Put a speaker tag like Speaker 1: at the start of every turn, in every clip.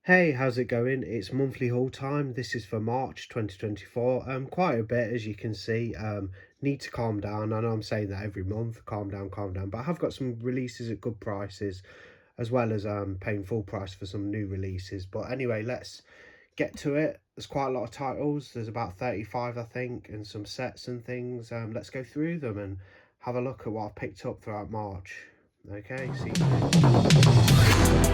Speaker 1: Hey, how's it going? It's monthly haul time. This is for March 2024. Quite a bit, as you can see. Need to calm down. I know I'm saying that every month. Calm down. But I have got some releases at good prices, as well as paying full price for some new releases. But anyway, let's get to it. There's quite a lot of titles. There's about 35, I think, and some sets and things. Let's go through them and have a look at what I've picked up throughout March. Okay, see you soon.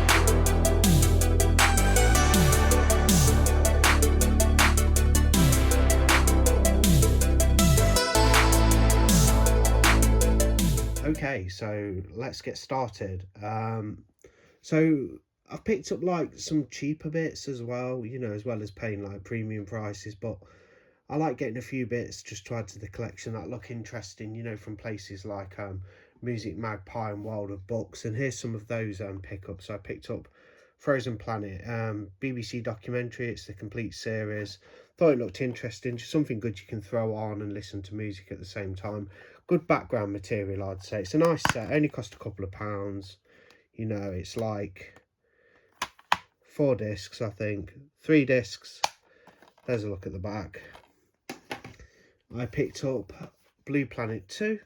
Speaker 1: Okay, so let's get started. So I've picked up like some cheaper bits as well, as well as paying like premium prices, but I like getting a few bits just to add to the collection that look interesting, from places like Music Magpie and World of Books. And here's some of those pickups. So I picked up Frozen Planet, BBC documentary. It's the complete series. Thought it looked interesting, just something good you can throw on and listen to music at the same time. Good background material, I'd say. It's a nice set, only cost a couple of pounds. It's like 4 discs, I think, 3 discs. There's a look at the back. I picked up Blue Planet 2,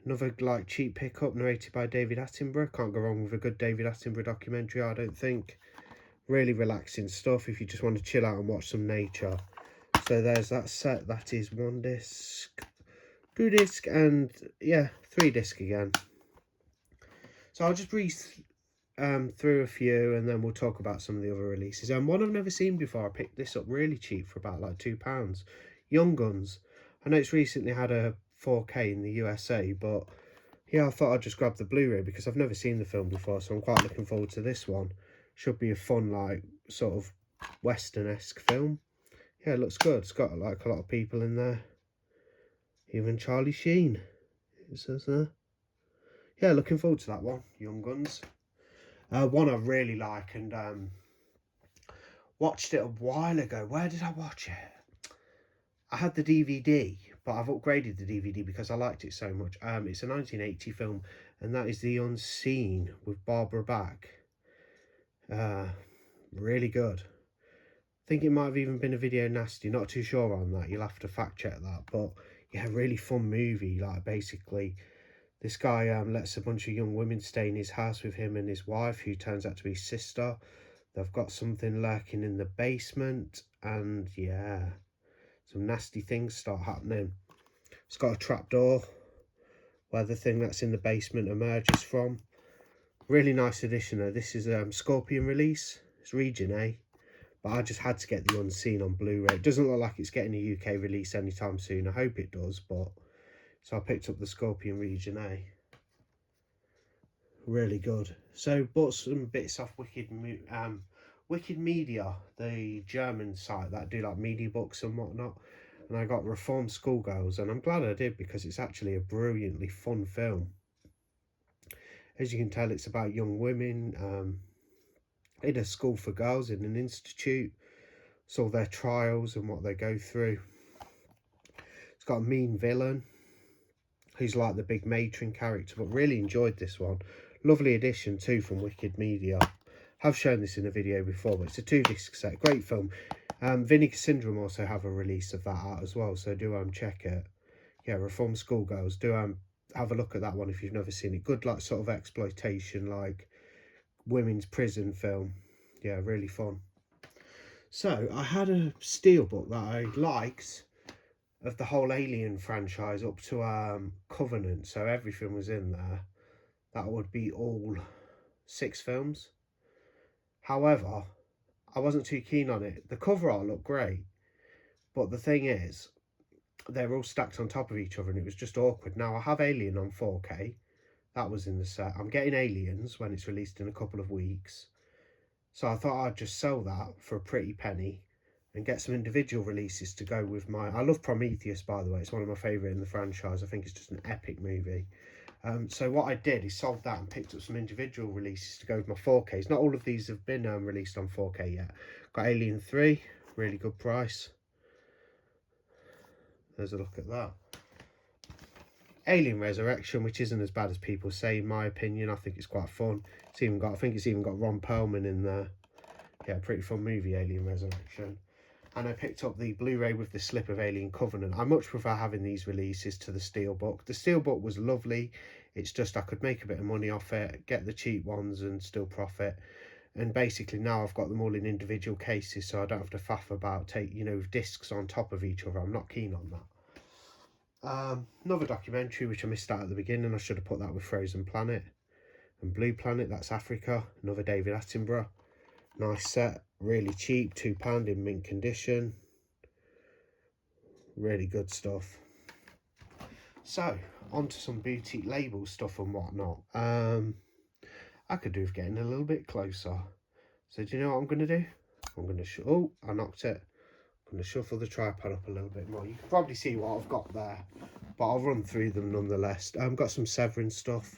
Speaker 1: another like cheap pickup, narrated by David Attenborough. Can't go wrong with a good David Attenborough documentary, I don't think. Really relaxing stuff if you just want to chill out and watch some nature. So there's that set. That is 1 disc, 2 disc, and yeah, 3 disc again. So I'll just breeze through a few and then we'll talk about some of the other releases. And one I've never seen before, I picked this up really cheap for about like £2. Young Guns. I know it's recently had a 4K in the USA, but yeah, I thought I'd just grab the Blu-ray because I've never seen the film before, so I'm quite looking forward to this one. Should be a fun, like, sort of Western-esque film. Yeah, it looks good. It's got like a lot of people in there. Even Charlie Sheen, it says there. Yeah, looking forward to that one, Young Guns. One I really like, and watched it a while ago. Where did I watch it? I had the DVD, but I've upgraded the DVD because I liked it so much. It's a 1980 film, and that is The Unseen with Barbara Bach. Really good. I think it might have even been a video nasty. Not too sure on that. You'll have to fact check that. But yeah, really fun movie. Like, basically, this guy lets a bunch of young women stay in his house with him and his wife, who turns out to be his sister. They've got something lurking in the basement, and yeah, some nasty things start happening. It's got a trapdoor where the thing that's in the basement emerges from. Really nice edition though. This is Scorpion release. It's Region A, but I just had to get The Unseen on Blu-ray. It doesn't look like it's getting a UK release anytime soon. I hope it does, but so I picked up the Scorpion Region A. Really good. So bought some bits off Wicked Media, the German site that do like media books and whatnot. And I got Reformed Schoolgirls, and I'm glad I did because it's actually a brilliantly fun film. As you can tell, it's about young women in a school for girls, in an institute. It's all their trials and what they go through. It's got a mean villain who's like the big matron character, but really enjoyed this one. Lovely addition too from Wicked Media. Have shown this in a video before, but it's a 2-disc set. Great film. Vinegar Syndrome also have a release of that out as well, so do check it. Yeah, Reformed Schoolgirls. Do have a look at that one if you've never seen it. Good, like, sort of exploitation, like women's prison film. Yeah, really fun. So I had a Steelbook that I liked of the whole Alien franchise up to Covenant, so everything was in there. That would be all 6 films. However, I wasn't too keen on it. The cover art looked great, but the thing is, they're all stacked on top of each other and it was just awkward. Now, I have Alien on 4K. That was in the set. I'm getting Aliens when it's released in a couple of weeks. So I thought I'd just sell that for a pretty penny and get some individual releases to go with my... I love Prometheus, by the way. It's one of my favourite in the franchise. I think it's just an epic movie. So what I did is sold that and picked up some individual releases to go with my 4Ks. Not all of these have been released on 4K yet. Got Alien 3, really good price. There's a look at that. Alien Resurrection, which isn't as bad as people say, in my opinion. I think it's quite fun. It's even got, I think it's even got Ron Perlman in there. Yeah, pretty fun movie, Alien Resurrection. And I picked up the Blu-ray with the slip of Alien Covenant. I much prefer having these releases to the Steelbook. The Steelbook was lovely. It's just I could make a bit of money off it, get the cheap ones and still profit. And basically now I've got them all in individual cases, so I don't have to faff about with discs on top of each other. I'm not keen on that. Another documentary which I missed out at the beginning. I should have put that with Frozen Planet and Blue Planet. That's Africa. Another David Attenborough. Nice set, really cheap, £2 in mint condition. Really good stuff. So, on to some boutique label stuff and whatnot. I could do with getting a little bit closer. So do you know what I'm going to do? I'm going to, oh, I knocked it. I'm going to shuffle the tripod up a little bit more. You can probably see what I've got there, but I'll run through them nonetheless. I've got some Severin stuff.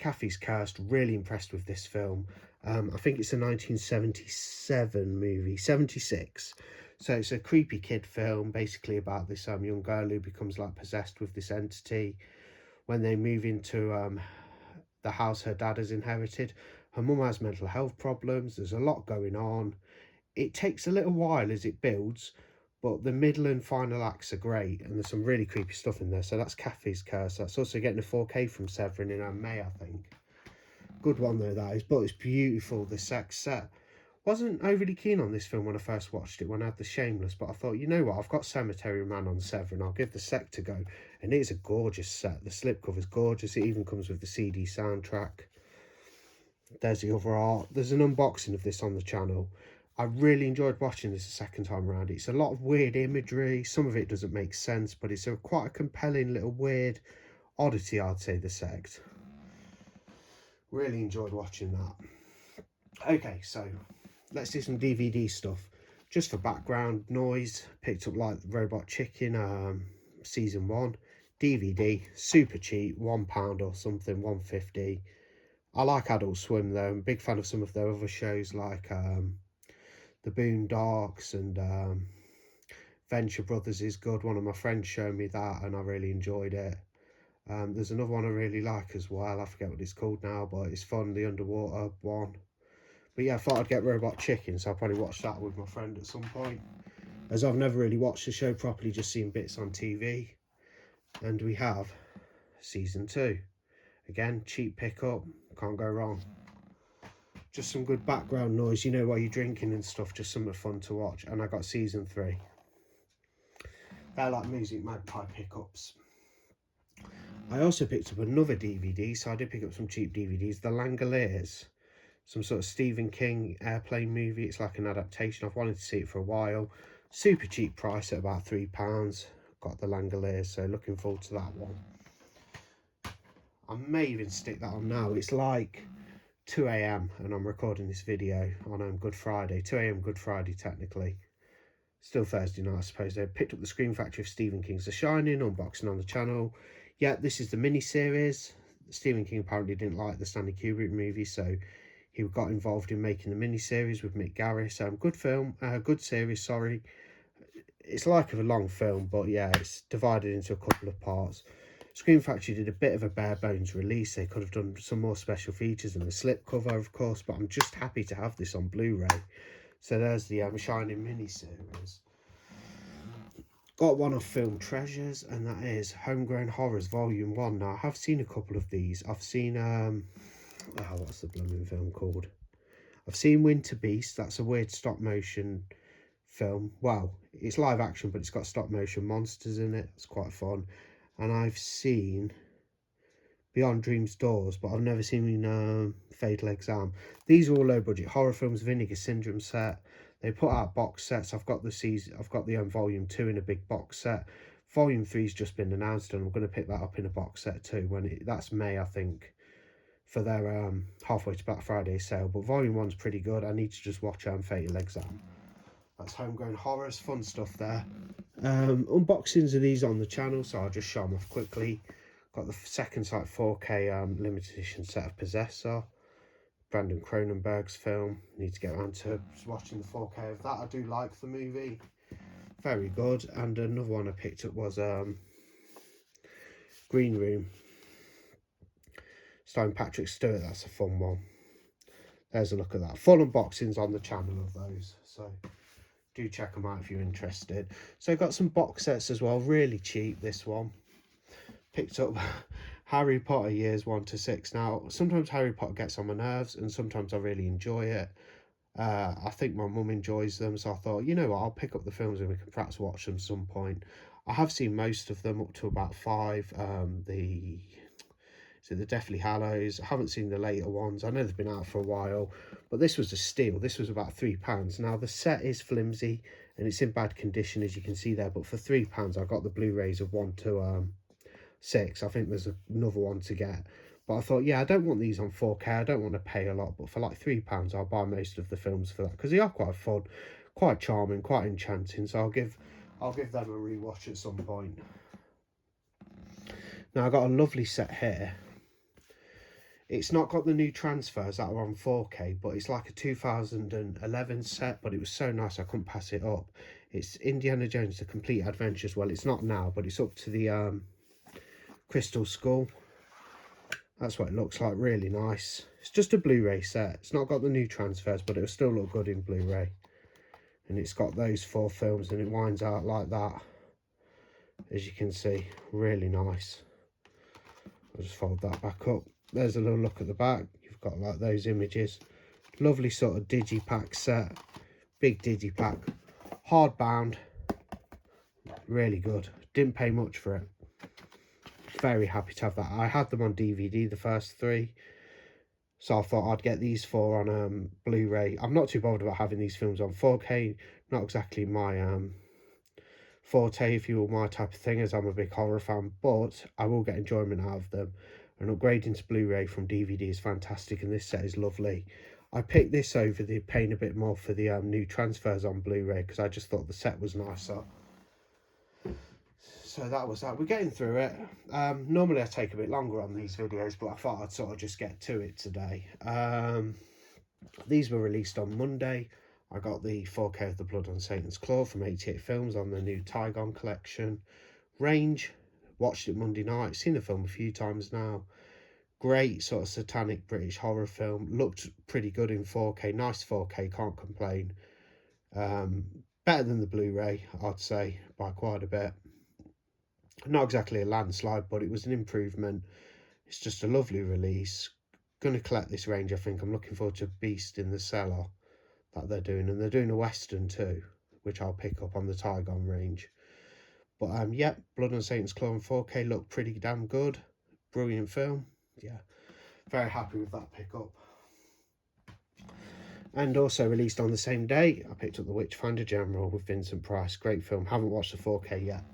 Speaker 1: Cathys Cursor, really impressed with this film. I think it's a 1977 movie, 76. So it's a creepy kid film, basically about this young girl who becomes like possessed with this entity. When they move into the house her dad has inherited, her mum has mental health problems. There's a lot going on. It takes a little while as it builds, but the middle and final acts are great, and there's some really creepy stuff in there. So that's Cathys Cursor. That's also getting a 4K from Severin in May, I think. Good one though, that is, but it's beautiful. The sex set. Wasn't overly keen on this film when I first watched it, when I had The Shameless, but I thought, you know what, I've got Cemetery Man on Severin, I'll give the sec to go. And it is a gorgeous set. The slipcover's gorgeous. It even comes with the CD soundtrack. There's the other art. There's an unboxing of this on the channel. I really enjoyed watching this a second time around. It's a lot of weird imagery. Some of it doesn't make sense, but it's quite a compelling little weird oddity, I'd say, the sect. Really enjoyed watching that. Okay, so let's do some DVD stuff. Just for background noise, picked up like Robot Chicken season 1 DVD, super cheap, £1 or something, £1.50. I like Adult Swim though. I'm a big fan of some of their other shows like The Boondocks and Venture Brothers is good. One of my friends showed me that and I really enjoyed it. There's another one I really like as well. I forget what it's called now, but it's fun, the underwater one. But yeah, I thought I'd get Robot Chicken, so I'll probably watch that with my friend at some point. As I've never really watched the show properly, just seen bits on TV. And we have season 2. Again, cheap pickup, can't go wrong. Just some good background noise, you know, while you're drinking and stuff, just something fun to watch. And I got season 3. They're like Music Magpie pickups. I also picked up another DVD, so I did pick up some cheap DVDs. The Langoliers, some sort of Stephen King airplane movie. It's like an adaptation. I've wanted to see it for a while. Super cheap price at about £3. Got the Langoliers, so looking forward to that one. I may even stick that on now. It's like 2 AM and I'm recording this video on Good Friday. 2 AM Good Friday technically. Still Thursday night, I suppose. They picked up the Scream Factory of Stephen King's The Shining, unboxing on the channel. Yeah, this is the mini-series. Stephen King apparently didn't like the Stanley Kubrick movie, so he got involved in making the mini-series with Mick Garris. Good film, good series, sorry. It's like a long film, but yeah, it's divided into a couple of parts. Scream Factory did a bit of a bare bones release. They could have done some more special features and a slipcover, of course, but I'm just happy to have this on Blu-ray. So there's the Shining mini-series. Got one of Film Treasures, and that is Homegrown Horrors Volume 1. Now, I have seen a couple of these. I've seen, what's the blooming film called? I've seen Winter Beast. That's a weird stop-motion film. Well, it's live action, but it's got stop-motion monsters in it. It's quite fun. And I've seen Beyond Dreams Doors, but I've never seen Fatal Exam. These are all low-budget horror films. Vinegar Syndrome set. They put out box sets. I've got the Volume 2 in a big box set. Volume 3's just been announced, and I'm going to pick that up in a box set too. That's May, I think, for their halfway to Black Friday sale. But Volume 1's pretty good. I need to just watch Fatal Exam. That's Homegrown Horrors, fun stuff there. Unboxings of these on the channel, so I'll just show them off quickly. Got the second sight 4K limited edition set of Possessor, Brandon Cronenberg's film. Need to get around to watching the 4K of that. I do like the movie, very good. And another one I picked up was Green Room, starring Patrick Stewart. That's a fun one. there's a look at that. Full unboxings on the channel of those, so do check them out if you're interested. So got some box sets as well, really cheap. This one picked up Harry Potter years 1 to 6. Now sometimes Harry Potter gets on my nerves and sometimes I really enjoy it. I think my mum enjoys them, so I thought, you know what, I'll pick up the films and we can perhaps watch them some point. I have seen most of them up to about 5. The Deathly Hallows. I haven't seen the later ones. I know they've been out for a while, but this was a steal. This was about £3. Now the set is flimsy and it's in bad condition, as you can see there, but for £3 I got the Blu-rays of 1 to 6. I think there's another one to get, but I thought, yeah, I don't want these on 4K. I don't want to pay a lot, but for like £3 I'll buy most of the films for that, because they are quite fun, quite charming, quite enchanting. So I'll give them a rewatch at some point. Now I got a lovely set here. It's not got the new transfers that are on 4K, but it's like a 2011 set, but it was so nice I couldn't pass it up. It's Indiana Jones The Complete Adventures. Well, it's not now, but it's up to the Crystal Skull. That's what it looks like, really nice. It's just a Blu-ray set. It's not got the new transfers, but it'll still look good in Blu-ray. And it's got those 4 films and it winds out like that, as you can see. Really nice. I'll just fold that back up. There's a little look at the back. You've got like those images. Lovely sort of digipack set. Big digipack. Hardbound. Really good. Didn't pay much for it. Very happy to have that. I had them on DVD, the first 3. So I thought I'd get these 4 on Blu-ray. I'm not too bothered about having these films on 4K. Not exactly my forte, if you will, my type of thing, as I'm a big horror fan. But I will get enjoyment out of them. And upgrading to Blu-ray from DVD is fantastic, and this set is lovely. I picked this over the paying a bit more for the new transfers on Blu-ray, because I just thought the set was nicer. So that was that. We're getting through it. Normally I take a bit longer on these videos, but I thought I'd sort of just get to it today. These were released on Monday. I got the 4K of The Blood on Satan's Claw from 88 Films on the new Tygon collection range. Watched it Monday night. Seen the film a few times now. Great sort of satanic British horror film. Looked pretty good in 4K. Nice 4K, can't complain. Better than the Blu-ray, I'd say, by quite a bit. Not exactly a landslide, but it was an improvement. It's just a lovely release. Going to collect this range, I think. I'm looking forward to Beast in the Cellar that they're doing. And they're doing a Western too, which I'll pick up on the Tygon range. But yeah, Blood on Satan's Claw in 4K looked pretty damn good. Brilliant film. Yeah, very happy with that pickup. And also released on the same day, I picked up the Witchfinder General with Vincent Price. Great film. Haven't watched the 4K yet.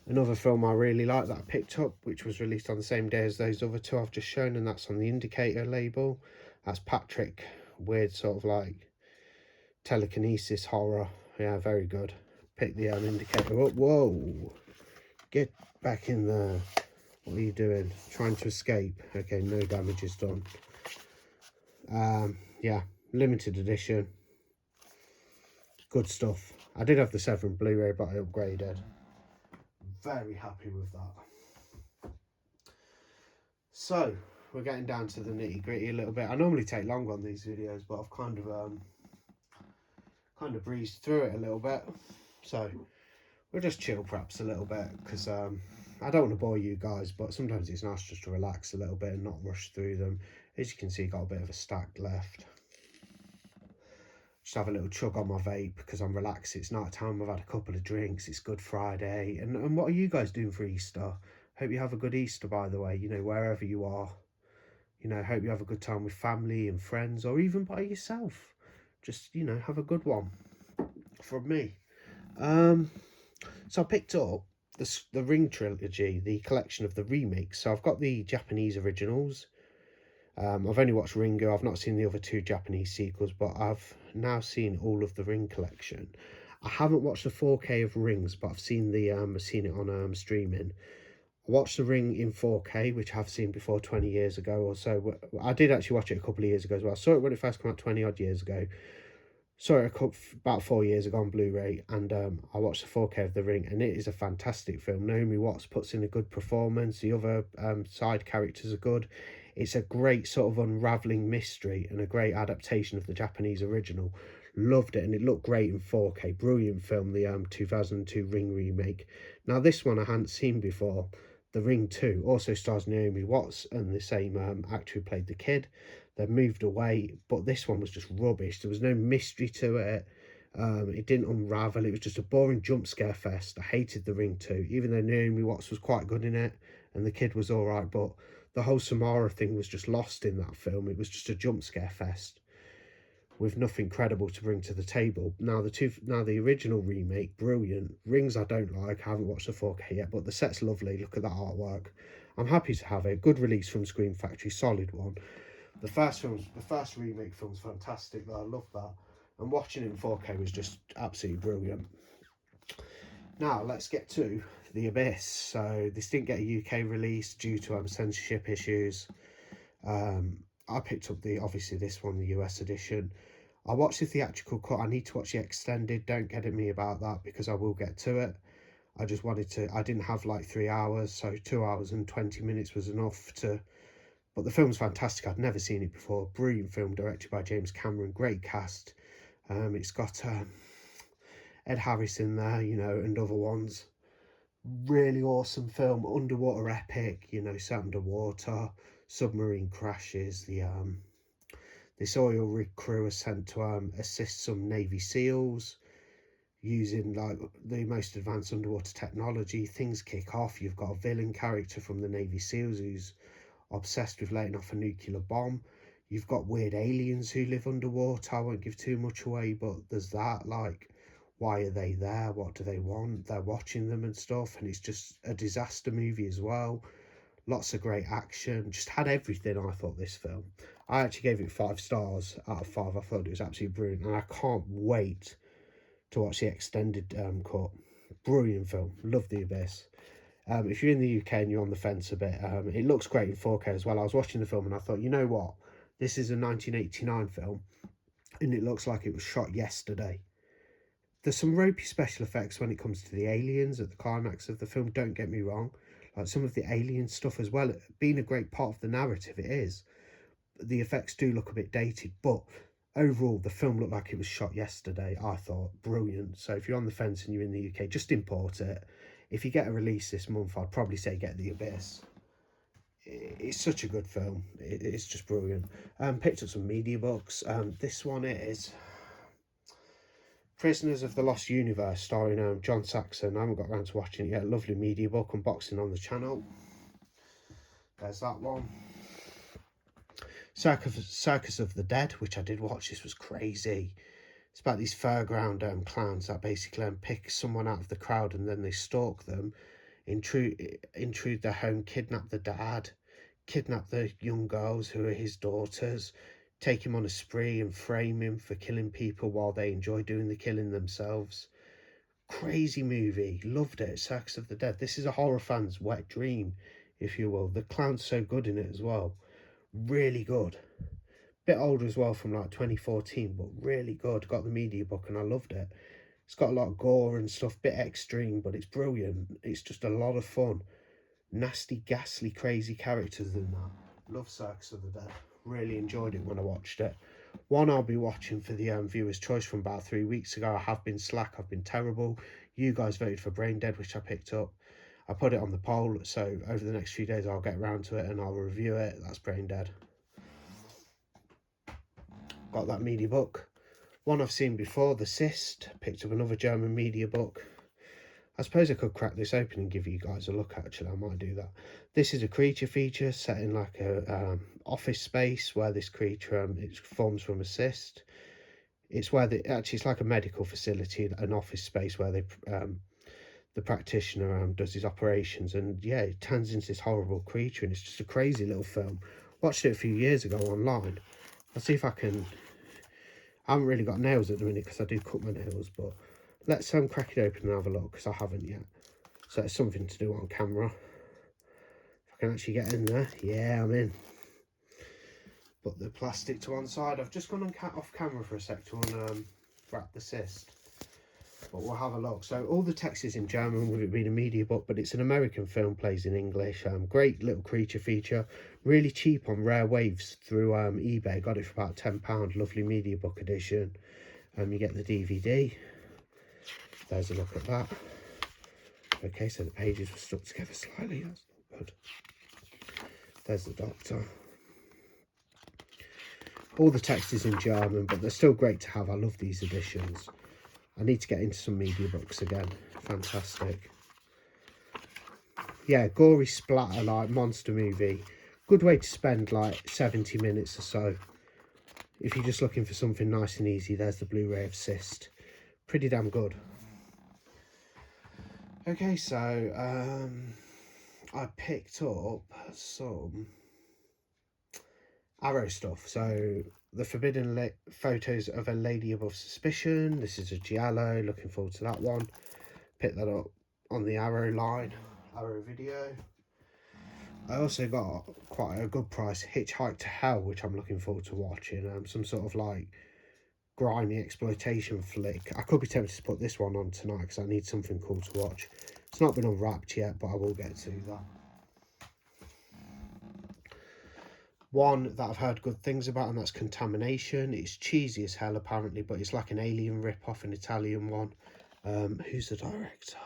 Speaker 1: Another film I really like that I picked up, which was released on the same day as those other 2 I've just shown, and that's on the Indicator label. That's Patrick. Weird sort of like telekinesis horror. Yeah, very good. Pick the Indicator up. Whoa, get back in there. What are you doing? Trying to escape. Okay, no damage is done. Yeah, limited edition. Good stuff. I did have the 7 Blu-ray, but I upgraded. Very happy with that. So we're getting down to the nitty-gritty a little bit. I normally take long on these videos, but I've kind of breezed through it a little bit. So we'll just chill perhaps a little bit, because I don't want to bore you guys, but sometimes it's nice just to relax a little bit and not rush through them. As you can see, got a bit of a stack left. Just have a little chug on my vape because I'm relaxed. It's night time. I've had a couple of drinks. It's Good Friday. And what are you guys doing for Easter? Hope you have a good Easter, by the way, you know, wherever you are. You know, hope you have a good time with family and friends, or even by yourself. Just, you know, have a good one from me. So I picked up the Ring Trilogy, the collection of the remakes. So I've got the Japanese originals. I've only watched Ringo. I've not seen the other 2 Japanese sequels, but I've now seen all of the Ring collection. I haven't watched the 4K of Rings, but I've seen the seen it on streaming. I watched the Ring in 4K, which I've seen before 20 years ago or so. I did actually watch it a couple of years ago as well. I saw it when it first came out 20 odd years ago. Saw it about 4 years ago on Blu-ray, and I watched the 4K of The Ring, and it is a fantastic film. Naomi Watts puts in a good performance. The other side characters are good. It's a great sort of unravelling mystery and a great adaptation of the Japanese original. Loved it, and it looked great in 4K. Brilliant film, the 2002 Ring remake. Now this one I hadn't seen before. The Ring 2 also stars Naomi Watts and the same actor who played the kid. They moved away, but this one was just rubbish. There was no mystery to it. It didn't unravel. It was just a boring jump scare fest. I hated The Ring 2, even though Naomi Watts was quite good in it and the kid was all right, but the whole Samara thing was just lost in that film. It was just a jump scare fest with nothing credible to bring to the table. Now the original remake, brilliant. Rings I don't like. I haven't watched the 4K yet, but the set's lovely. Look at that artwork. I'm happy to have it. Good release from Screen Factory, solid one. The first remake film's fantastic though. I love that. And watching it in 4K was just absolutely brilliant. Now let's get to The Abyss. So this didn't get a UK release due to censorship issues. I picked up obviously this one, the US edition. I watched the theatrical cut. I need to watch the extended. Don't get at me about that because I will get to it. I just wanted to, I didn't have like 3 hours, so 2 hours and 20 minutes was enough to, but the film's fantastic. I'd never seen it before. Brilliant film, directed by James Cameron, great cast. It's got Ed Harris in there, you know, and other ones. Really awesome film, underwater epic, you know, set underwater, submarine crashes. This oil rig crew are sent to assist some Navy SEALs using like the most advanced underwater technology. Things kick off. You've got a villain character from the Navy SEALs who's obsessed with letting off a nuclear bomb. You've got weird aliens who live underwater. I won't give too much away, but there's that, like, why are they there? What do they want? They're watching them and stuff, and it's just a disaster movie as well. Lots of great action. Just had everything, I thought, this film. I actually gave it 5 stars out of 5. I thought it was absolutely brilliant, and I can't wait to watch the extended cut. Brilliant film. Love The Abyss. If you're in the UK and you're on the fence a bit, it looks great in 4K as well. I was watching the film and I thought, you know what? This is a 1989 film, and it looks like it was shot yesterday. There's some ropey special effects when it comes to the aliens at the climax of the film, don't get me wrong. Like some of the alien stuff as well, being a great part of the narrative, it is. The effects do look a bit dated, but overall the film looked like it was shot yesterday. I thought brilliant. So if you're on the fence and you're in the UK, just import it. If you get a release this month, I'd probably say get The Abyss. It's such a good film. It's just brilliant. Picked up some media books. This one is Prisoners of the Lost Universe, starring John Saxon. I haven't got around to watching it yet. Lovely media book, unboxing on the channel. There's that one. Circus of the Dead, which I did watch. This was crazy. It's about these fairground clowns that basically pick someone out of the crowd and then they stalk them, intrude their home, kidnap the dad, kidnap the young girls who are his daughters, take him on a spree and frame him for killing people while they enjoy doing the killing themselves. Crazy movie. Loved it. Circus of the Dead. This is a horror fan's wet dream, if you will. The clown's so good in it as well. Really good. Bit older as well, from like 2014, but really good. Got the media book and I loved it. It's got a lot of gore and stuff, bit extreme, but it's brilliant. It's just a lot of fun. Nasty, ghastly, crazy characters in that. Love Circus of the Dead. Really enjoyed it when I watched it. One I'll be watching for the viewer's choice from about 3 weeks ago. I have been slack, I've been terrible. You guys voted for Brain Dead, which I picked up. I put it on the poll, so over the next few days I'll get around to it and I'll review it. That's Brain Dead. Got that media book. One I've seen before, The Cyst. Picked up another German media book. I suppose I could crack this open and give you guys a look, actually. I might do that. This is a creature feature set in like a office space where this creature it forms from a cyst. It's where it's like a medical facility, an office space where they the practitioner does his operations, and yeah, it turns into this horrible creature, and it's just a crazy little film. Watched it a few years ago online. I'll see if I can. I haven't really got nails at the minute because I do cut my nails, but let's crack it open and have a look because I haven't yet. So it's something to do on camera. If I can actually get in there, yeah, I'm in. Put the plastic to one side. I've just gone off camera for a sec to unwrap the cyst. but we'll have a look. So all the text is in German with it being a media book, but it's an American film, plays in English. Great little creature feature, really cheap on Rare Waves through eBay. Got it for about £10. Lovely media book edition. You get the DVD. There's a look at that. Okay, so the pages were stuck together slightly. That's not good. There's the Doctor. All the text is in German, but they're still great to have. I love these editions. I need to get into some media books again. Fantastic. Yeah, gory splatter, like monster movie. Good way to spend like 70 minutes or so. If you're just looking for something nice and easy, there's the Blu-ray of Cyst. Pretty damn good. Okay, so I picked up some Arrow stuff. So the Forbidden Photos of a Lady Above Suspicion. This is a giallo. Looking forward to that one. Picked that up on the Arrow line, Arrow video. I also got quite a good price Hitchhike to Hell, which I'm looking forward to watching. Some sort of like grimy exploitation flick. I could be tempted to put this one on tonight because I need something cool to watch. It's not been unwrapped yet, but I will get to that. One that I've heard good things about, and that's Contamination. It's cheesy as hell apparently, but it's like an Alien rip-off, an Italian one. Who's the director?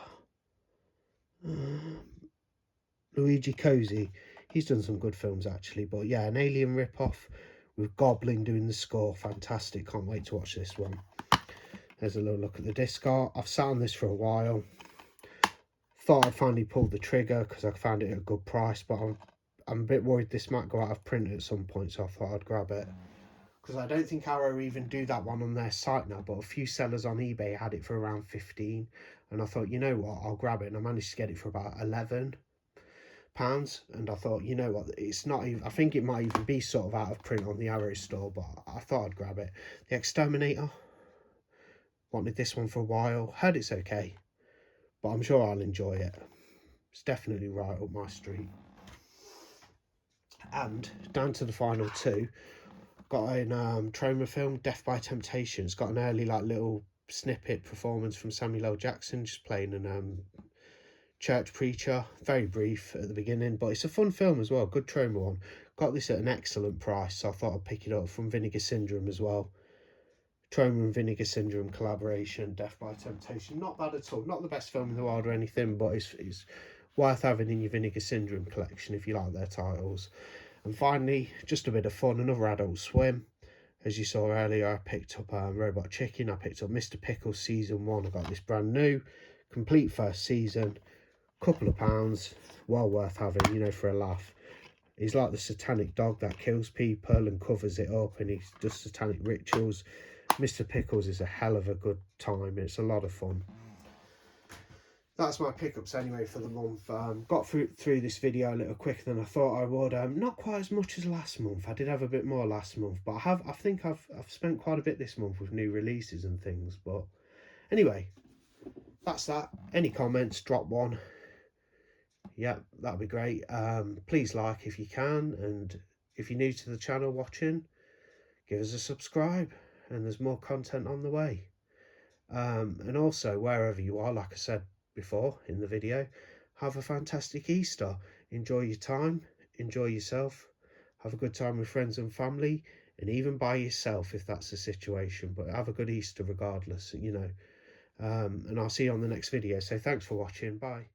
Speaker 1: Luigi Cosi. He's done some good films actually, but yeah, an Alien rip-off with Goblin doing the score. Fantastic, can't wait to watch this one. There's a little look at the disc art. I've sat on this for a while. Thought I'd finally pulled the trigger because I found it at a good price, but I'm a bit worried this might go out of print at some point, so I thought I'd grab it. Because I don't think Arrow even do that one on their site now, but a few sellers on eBay had it for around 15, and I thought, you know what, I'll grab it, and I managed to get it for about £11. And I thought, you know what, it's not even, I think it might even be sort of out of print on the Arrow store, but I thought I'd grab it. The Exterminator. Wanted this one for a while. Heard it's okay, but I'm sure I'll enjoy it. It's definitely right up my street. And down to the final two, got an Troma film, Death by Temptation. It's got an early like little snippet performance from Samuel L. Jackson just playing an church preacher. Very brief at the beginning, but it's a fun film as well. Good Troma one. Got this at an excellent price, so I thought I'd pick it up. From Vinegar Syndrome as well. Troma and Vinegar Syndrome collaboration, Death by Temptation. Not bad at all. Not the best film in the world or anything, but it's worth having in your Vinegar Syndrome collection if you like their titles. And finally, just a bit of fun, another Adult Swim. As you saw earlier, I picked up Robot Chicken. I picked up Mr. Pickles Season 1. I got this brand new, complete first season. Couple of pounds, well worth having, you know, for a laugh. He's like the satanic dog that kills people and covers it up, and he does satanic rituals. Mr. Pickles is a hell of a good time. It's a lot of fun. That's my pickups anyway for the month. Got through this video a little quicker than I thought I would. Not quite as much as last month. I did have a bit more last month, but I think I've spent quite a bit this month with new releases and things. But anyway, that's that. Any comments, drop one. Yeah, that'd be great. Please like if you can, and if you're new to the channel watching, give us a subscribe, and there's more content on the way. And also, wherever you are, like I said before in the video, have a fantastic Easter. Enjoy your time, enjoy yourself, have a good time with friends and family, and even by yourself if that's the situation, but have a good Easter regardless, you know. And I'll see you on the next video, so thanks for watching. Bye.